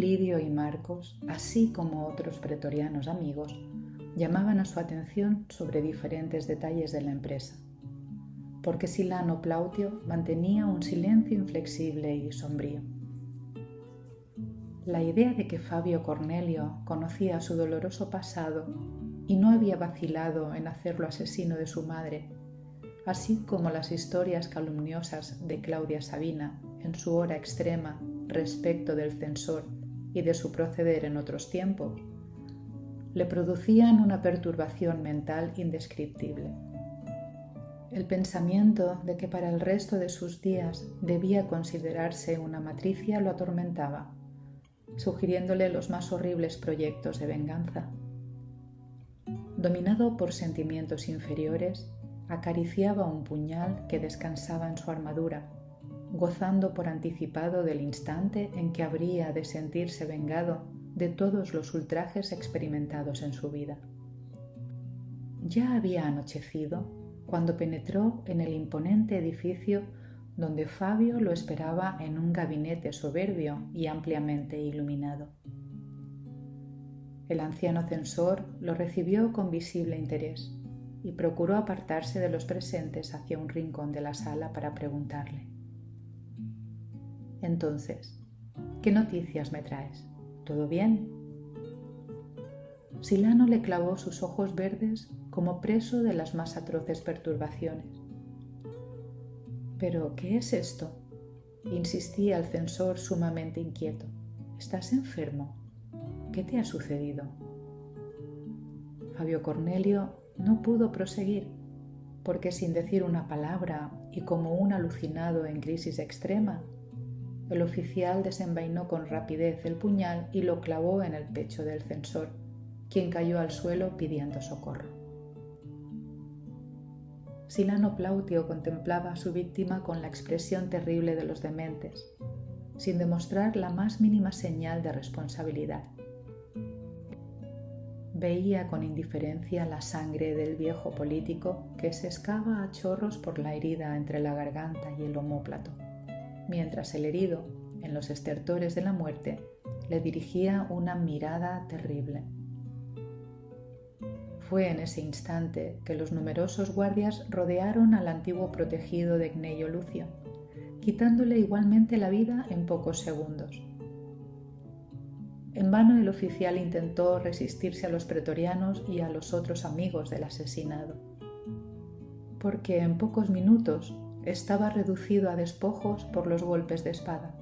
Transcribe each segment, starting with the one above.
Lidio y Marcos, así como otros pretorianos amigos, llamaban a su atención sobre diferentes detalles de la empresa, porque Silano Plautio mantenía un silencio inflexible y sombrío. La idea de que Fabio Cornelio conocía su doloroso pasado y no había vacilado en hacerlo asesino de su madre, así como las historias calumniosas de Claudia Sabina en su hora extrema respecto del censor y de su proceder en otros tiempos, le producían una perturbación mental indescriptible. El pensamiento de que para el resto de sus días debía considerarse una matricia lo atormentaba, sugiriéndole los más horribles proyectos de venganza. Dominado por sentimientos inferiores, acariciaba un puñal que descansaba en su armadura, gozando por anticipado del instante en que habría de sentirse vengado de todos los ultrajes experimentados en su vida. Ya había anochecido cuando penetró en el imponente edificio donde Fabio lo esperaba en un gabinete soberbio y ampliamente iluminado. El anciano censor lo recibió con visible interés y procuró apartarse de los presentes hacia un rincón de la sala para preguntarle: «Entonces, ¿qué noticias me traes? ¿Todo bien?» Silano le clavó sus ojos verdes como preso de las más atroces perturbaciones. «¿Pero qué es esto?», insistía el censor sumamente inquieto. «¿Estás enfermo? ¿Qué te ha sucedido?» Fabio Cornelio no pudo proseguir, porque sin decir una palabra y como un alucinado en crisis extrema, el oficial desenvainó con rapidez el puñal y lo clavó en el pecho del censor, quien cayó al suelo pidiendo socorro. Silano Plautio contemplaba a su víctima con la expresión terrible de los dementes, sin demostrar la más mínima señal de responsabilidad. Veía con indiferencia la sangre del viejo político que se escaba a chorros por la herida entre la garganta y el omóplato, mientras el herido, en los estertores de la muerte, le dirigía una mirada terrible. Fue en ese instante que los numerosos guardias rodearon al antiguo protegido de Cneio Lucio, quitándole igualmente la vida en pocos segundos. En vano el oficial intentó resistirse a los pretorianos y a los otros amigos del asesinado, porque en pocos minutos estaba reducido a despojos por los golpes de espada,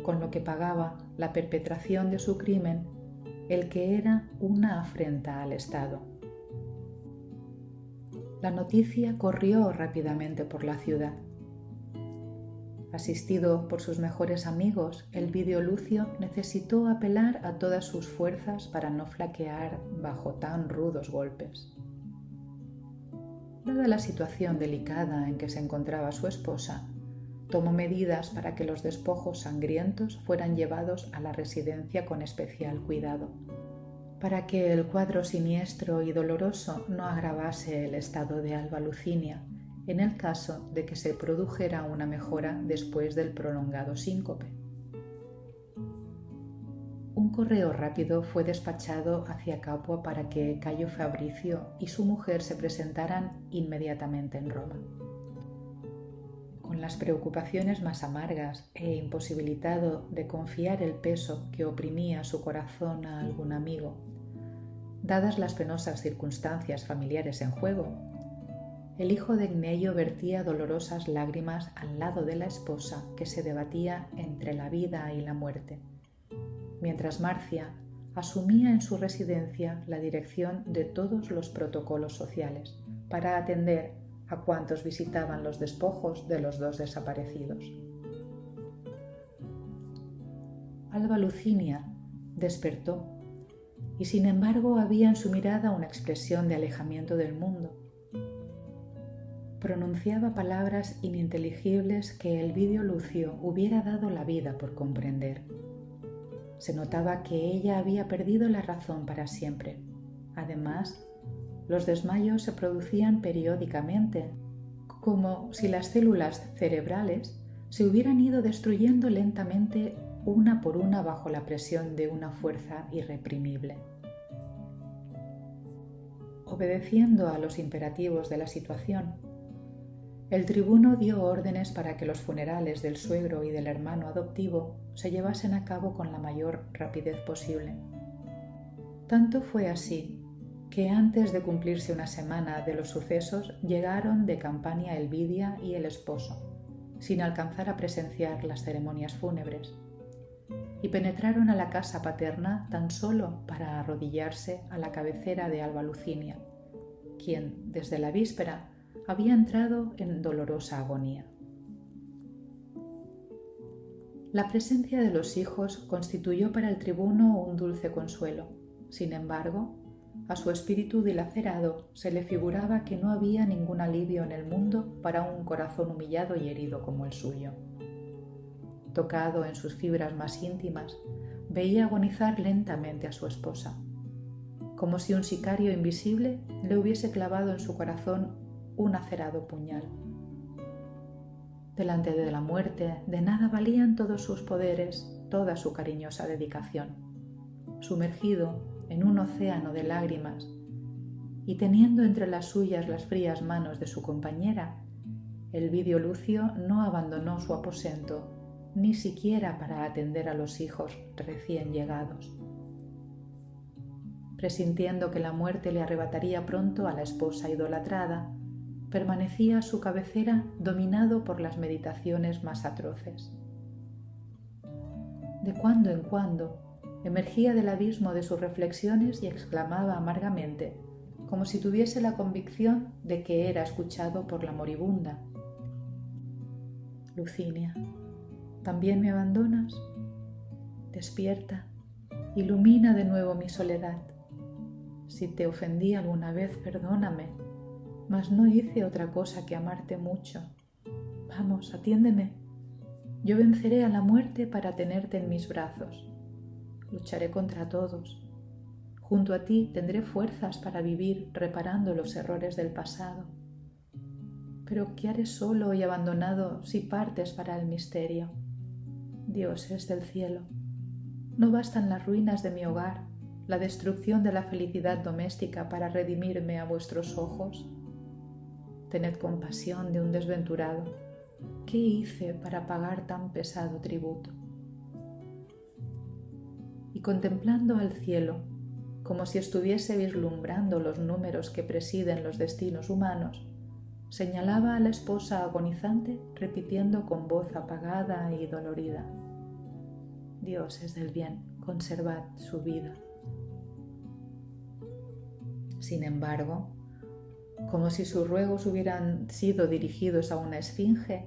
con lo que pagaba la perpetración de su crimen, el que era una afrenta al Estado. La noticia corrió rápidamente por la ciudad. Asistido por sus mejores amigos, el Vidio Lucio necesitó apelar a todas sus fuerzas para no flaquear bajo tan rudos golpes. Dada la situación delicada en que se encontraba su esposa, tomó medidas para que los despojos sangrientos fueran llevados a la residencia con especial cuidado, para que el cuadro siniestro y doloroso no agravase el estado de Alba Lucinia, en el caso de que se produjera una mejora después del prolongado síncope. Un correo rápido fue despachado hacia Capua para que Cayo Fabricio y su mujer se presentaran inmediatamente en Roma. Con las preocupaciones más amargas e imposibilitado de confiar el peso que oprimía su corazón a algún amigo, dadas las penosas circunstancias familiares en juego, el hijo de Cneio vertía dolorosas lágrimas al lado de la esposa que se debatía entre la vida y la muerte, mientras Marcia asumía en su residencia la dirección de todos los protocolos sociales para atender a cuantos visitaban los despojos de los dos desaparecidos. Alba Lucinia despertó y sin embargo había en su mirada una expresión de alejamiento del mundo. Pronunciaba palabras ininteligibles que el Vidio Lucio hubiera dado la vida por comprender. Se notaba que ella había perdido la razón para siempre. Además, los desmayos se producían periódicamente, como si las células cerebrales se hubieran ido destruyendo lentamente una por una bajo la presión de una fuerza irreprimible. Obedeciendo a los imperativos de la situación, el tribuno dio órdenes para que los funerales del suegro y del hermano adoptivo se llevasen a cabo con la mayor rapidez posible. Tanto fue así que antes de cumplirse una semana de los sucesos llegaron de Campania Elvidia y el esposo, sin alcanzar a presenciar las ceremonias fúnebres, y penetraron a la casa paterna tan solo para arrodillarse a la cabecera de Alba Lucinia, quien, desde la víspera, había entrado en dolorosa agonía. La presencia de los hijos constituyó para el tribuno un dulce consuelo. Sin embargo, a su espíritu dilacerado se le figuraba que no había ningún alivio en el mundo para un corazón humillado y herido como el suyo. Tocado en sus fibras más íntimas, veía agonizar lentamente a su esposa, como si un sicario invisible le hubiese clavado en su corazón un acerado puñal. Delante de la muerte, de nada valían todos sus poderes, toda su cariñosa dedicación. Sumergido en un océano de lágrimas y teniendo entre las suyas las frías manos de su compañera, Elvidio Lucio no abandonó su aposento ni siquiera para atender a los hijos recién llegados. Presintiendo que la muerte le arrebataría pronto a la esposa idolatrada, permanecía a su cabecera dominado por las meditaciones más atroces. De cuando en cuando emergía del abismo de sus reflexiones y exclamaba amargamente, como si tuviese la convicción de que era escuchado por la moribunda: Lucinia, ¿también me abandonas? Despierta, ilumina de nuevo mi soledad. Si te ofendí alguna vez, perdóname, mas no hice otra cosa que amarte mucho. Vamos, atiéndeme. Yo venceré a la muerte para tenerte en mis brazos. Lucharé contra todos. Junto a ti tendré fuerzas para vivir reparando los errores del pasado. Pero ¿qué haré solo y abandonado si partes para el misterio? Dioses del cielo, ¿no bastan las ruinas de mi hogar, la destrucción de la felicidad doméstica para redimirme a vuestros ojos? Tened compasión de un desventurado. ¿Qué hice para pagar tan pesado tributo? Y contemplando al cielo, como si estuviese vislumbrando los números que presiden los destinos humanos, señalaba a la esposa agonizante repitiendo con voz apagada y dolorida: Dioses del bien, conservad su vida. Sin embargo, como si sus ruegos hubieran sido dirigidos a una esfinge,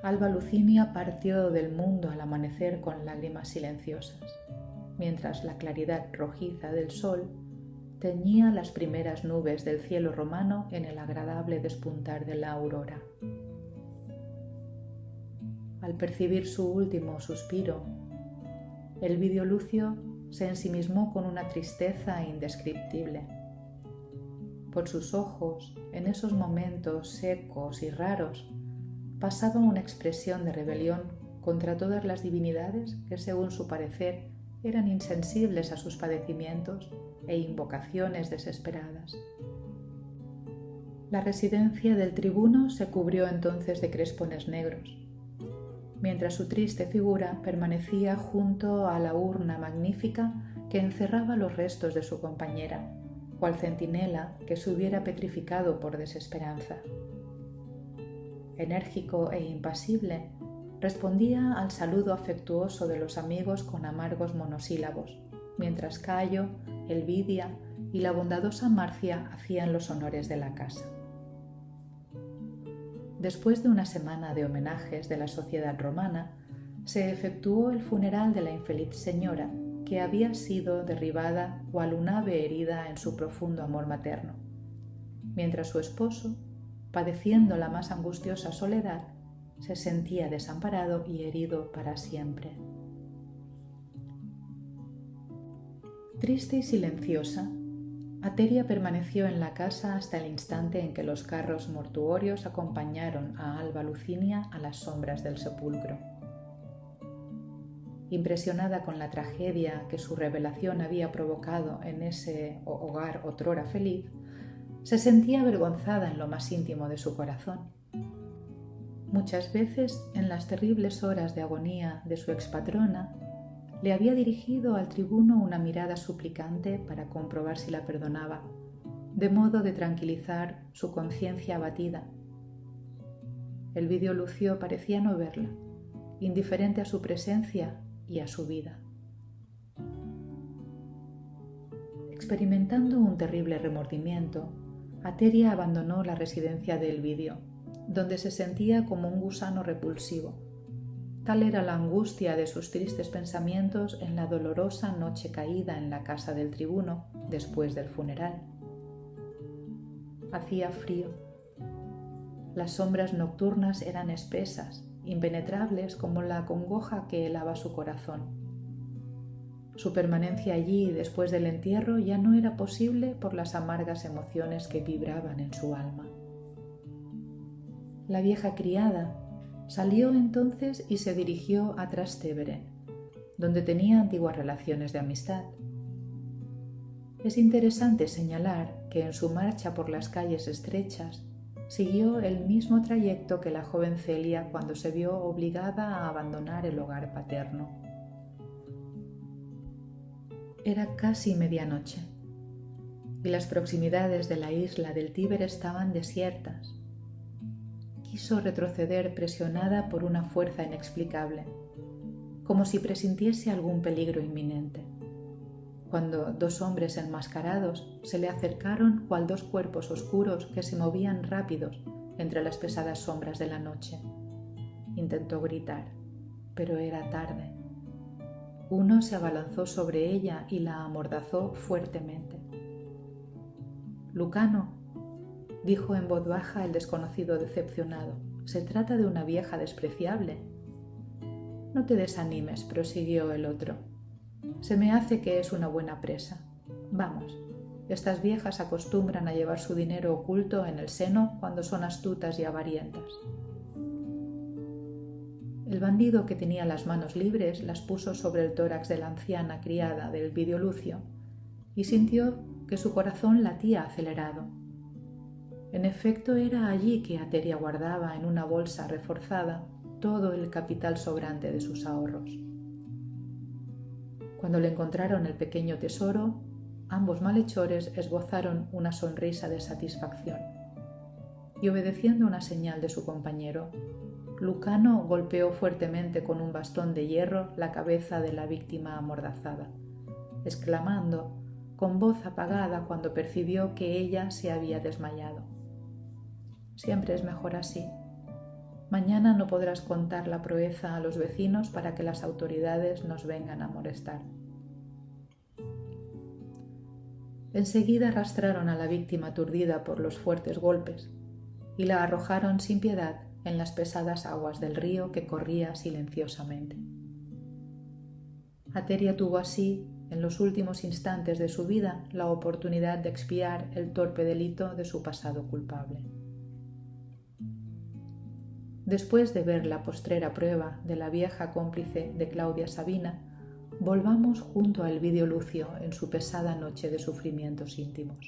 Alba Lucinia partió del mundo al amanecer con lágrimas silenciosas, mientras la claridad rojiza del sol teñía las primeras nubes del cielo romano en el agradable despuntar de la aurora. Al percibir su último suspiro, Elvidio Lucio se ensimismó con una tristeza indescriptible. Por sus ojos, en esos momentos secos y raros, pasaba una expresión de rebelión contra todas las divinidades que, según su parecer, eran insensibles a sus padecimientos e invocaciones desesperadas. La residencia del tribuno se cubrió entonces de crespones negros, mientras su triste figura permanecía junto a la urna magnífica que encerraba los restos de su compañera, cual centinela que se hubiera petrificado por desesperanza. Enérgico e impasible, respondía al saludo afectuoso de los amigos con amargos monosílabos, mientras Cayo, Elvidia y la bondadosa Marcia hacían los honores de la casa. Después de una semana de homenajes de la sociedad romana, se efectuó el funeral de la infeliz señora, que había sido derribada cual un ave herida en su profundo amor materno, mientras su esposo, padeciendo la más angustiosa soledad, se sentía desamparado y herido para siempre. Triste y silenciosa, Ateria permaneció en la casa hasta el instante en que los carros mortuorios acompañaron a Alba Lucinia a las sombras del sepulcro. Impresionada con la tragedia que su revelación había provocado en ese hogar otrora feliz, se sentía avergonzada en lo más íntimo de su corazón. Muchas veces, en las terribles horas de agonía de su expatrona, le había dirigido al tribuno una mirada suplicante para comprobar si la perdonaba, de modo de tranquilizar su conciencia abatida. El Vidio Lucio parecía no verla, indiferente a su presencia y a su vida. Experimentando un terrible remordimiento, Ateria abandonó la residencia de Elvidio, donde se sentía como un gusano repulsivo. Tal era la angustia de sus tristes pensamientos en la dolorosa noche caída en la casa del tribuno después del funeral. Hacía frío. Las sombras nocturnas eran espesas, impenetrables como la congoja que helaba su corazón. Su permanencia allí después del entierro ya no era posible por las amargas emociones que vibraban en su alma. La vieja criada salió entonces y se dirigió a Trastevere, donde tenía antiguas relaciones de amistad. Es interesante señalar que en su marcha por las calles estrechas siguió el mismo trayecto que la joven Celia cuando se vio obligada a abandonar el hogar paterno. Era casi medianoche y las proximidades de la isla del Tíber estaban desiertas. Quiso retroceder presionada por una fuerza inexplicable, como si presintiese algún peligro inminente, cuando dos hombres enmascarados se le acercaron cual dos cuerpos oscuros que se movían rápidos entre las pesadas sombras de la noche. Intentó gritar, pero era tarde. Uno se abalanzó sobre ella y la amordazó fuertemente. «Lucano», dijo en voz baja el desconocido decepcionado, «se trata de una vieja despreciable». «No te desanimes», prosiguió el otro. «Se me hace que es una buena presa. Vamos, estas viejas acostumbran a llevar su dinero oculto en el seno cuando son astutas y avarientas». El bandido, que tenía las manos libres, las puso sobre el tórax de la anciana criada del Vidio Lucio y sintió que su corazón latía acelerado. En efecto, era allí que Ateria guardaba en una bolsa reforzada todo el capital sobrante de sus ahorros. Cuando le encontraron el pequeño tesoro, ambos malhechores esbozaron una sonrisa de satisfacción y, obedeciendo una señal de su compañero, Lucano golpeó fuertemente con un bastón de hierro la cabeza de la víctima amordazada, exclamando con voz apagada cuando percibió que ella se había desmayado: «Siempre es mejor así. Mañana no podrás contar la proeza a los vecinos para que las autoridades nos vengan a molestar». Enseguida arrastraron a la víctima aturdida por los fuertes golpes y la arrojaron sin piedad en las pesadas aguas del río que corría silenciosamente. Ateria tuvo así, en los últimos instantes de su vida, la oportunidad de expiar el torpe delito de su pasado culpable. Después de ver la postrera prueba de la vieja cómplice de Claudia Sabina, volvamos junto a Elvidio Lucio en su pesada noche de sufrimientos íntimos.